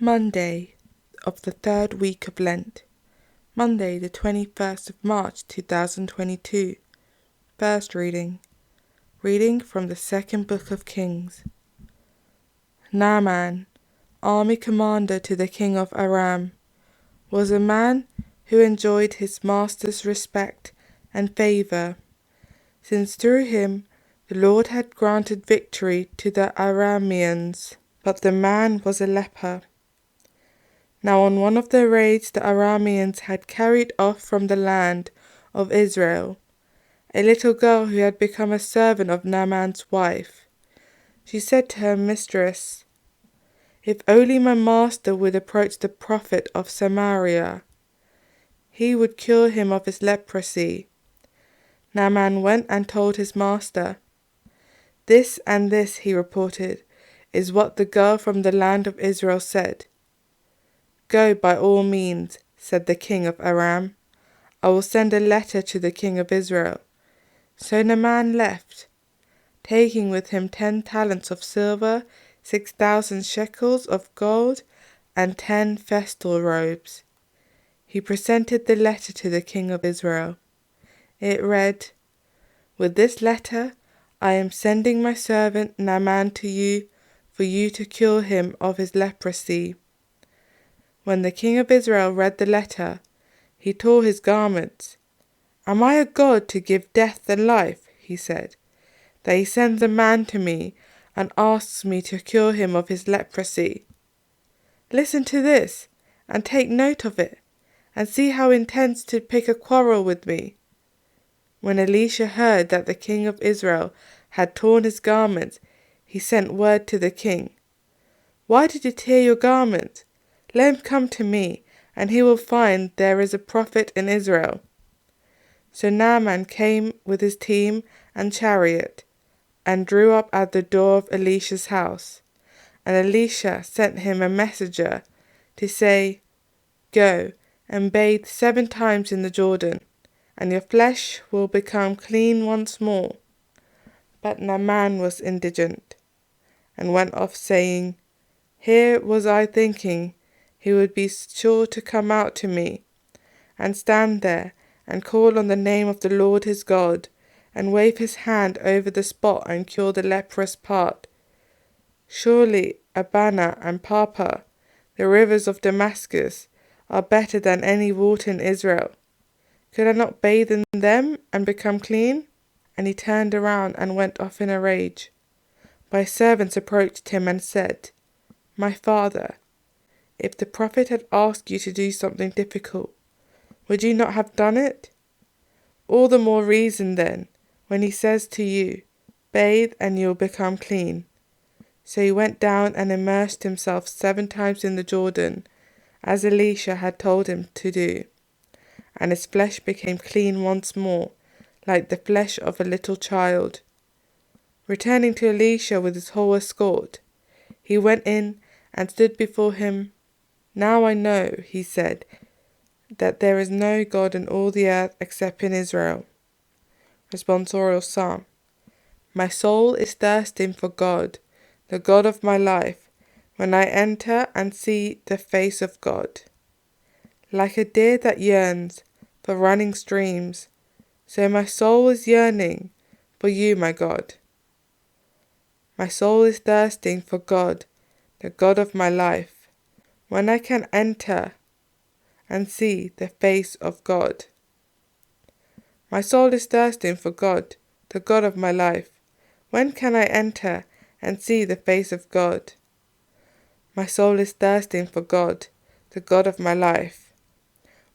Monday of the third week of Lent. Monday, the 21st of March 2022. First reading. Reading from the second book of Kings. Naaman, army commander to the king of Aram, was a man who enjoyed his master's respect and favour, since through him the Lord had granted victory to the Arameans. But the man was a leper. Now on one of the raids the Arameans had carried off from the land of Israel a little girl who had become a servant of Naaman's wife. She said to her mistress, "If only my master would approach the prophet of Samaria, he would cure him of his leprosy." Naaman went and told his master. "This and this," he reported, "is what the girl from the land of Israel said." "Go by all means," said the king of Aram. "I will send a letter to the king of Israel." So Naaman left, taking with him 10 talents of silver, 6,000 shekels of gold, and 10 festal robes. He presented the letter to the king of Israel. It read, "With this letter I am sending my servant Naaman to you, for you to cure him of his leprosy." When the king of Israel read the letter, he tore his garments. "Am I a god to give death and life," he said, "that he sends a man to me and asks me to cure him of his leprosy? Listen to this, and take note of it, and see how he intends to pick a quarrel with me." When Elisha heard that the king of Israel had torn his garments, he sent word to the king, "Why did you tear your garments? Let him come to me, and he will find there is a prophet in Israel." So Naaman came with his team and chariot, and drew up at the door of Elisha's house. And Elisha sent him a messenger to say, "Go and bathe 7 times in the Jordan, and your flesh will become clean once more." But Naaman was indignant, and went off saying, "Here was I thinking he would be sure to come out to me, and stand there, and call on the name of the Lord his God, and wave his hand over the spot and cure the leprous part. Surely Abana and Papa, the rivers of Damascus, are better than any water in Israel. Could I not bathe in them and become clean?" And he turned around and went off in a rage. My servants approached him and said, "My father, if the prophet had asked you to do something difficult, would you not have done it? All the more reason then, when he says to you, 'Bathe and you will become clean.'" So he went down and immersed himself 7 times in the Jordan, as Elisha had told him to do, and his flesh became clean once more, like the flesh of a little child. Returning to Elisha with his whole escort, he went in and stood before him. "Now I know," he said, "that there is no God in all the earth except in Israel." Responsorial Psalm. My soul is thirsting for God, the God of my life, when I enter and see the face of God. Like a deer that yearns for running streams, so my soul is yearning for you, my God. My soul is thirsting for God, the God of my life, when I can enter and see the face of God. My soul is thirsting for God, the God of my life. When can I enter and see the face of God? My soul is thirsting for God, the God of my life.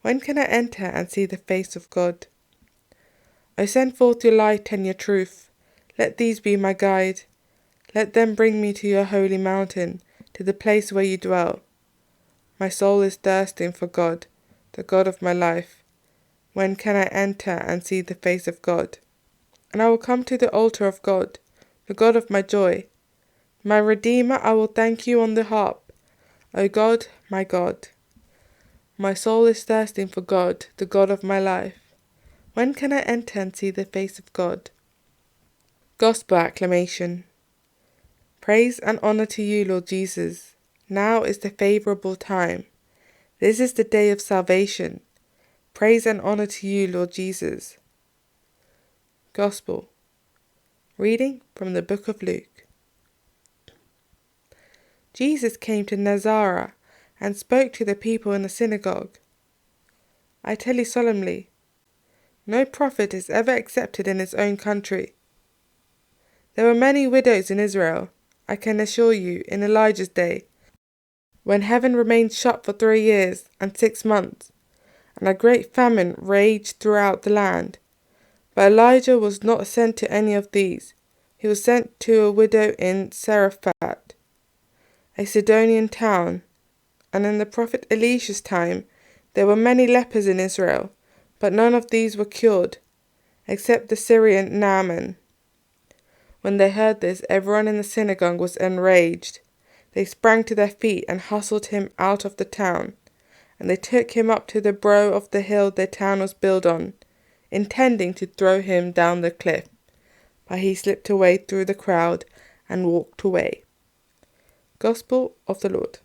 When can I enter and see the face of God? O send forth your light and your truth. Let these be my guide. Let them bring me to your holy mountain, to the place where you dwell. My soul is thirsting for God, the God of my life. When can I enter and see the face of God? And I will come to the altar of God, the God of my joy. My Redeemer, I will thank you on the harp. O God, my God. My soul is thirsting for God, the God of my life. When can I enter and see the face of God? Gospel acclamation. Praise and honour to you, Lord Jesus. Now is the favourable time. This is the day of salvation. Praise and honour to you, Lord Jesus. Gospel. Reading from the book of Luke. Jesus came to Nazareth and spoke to the people in the synagogue. I tell you solemnly, no prophet is ever accepted in his own country. There were many widows in Israel, I can assure you, in Elijah's day, when heaven remained shut for 3 years and 6 months, and a great famine raged throughout the land. But Elijah was not sent to any of these. He was sent to a widow in Zarephath, a Sidonian town. And in the prophet Elisha's time there were many lepers in Israel, but none of these were cured, except the Syrian Naaman. When they heard this, everyone in the synagogue was enraged. They sprang to their feet and hustled him out of the town, and they took him up to the brow of the hill their town was built on, intending to throw him down the cliff. But he slipped away through the crowd and walked away. Gospel of the Lord.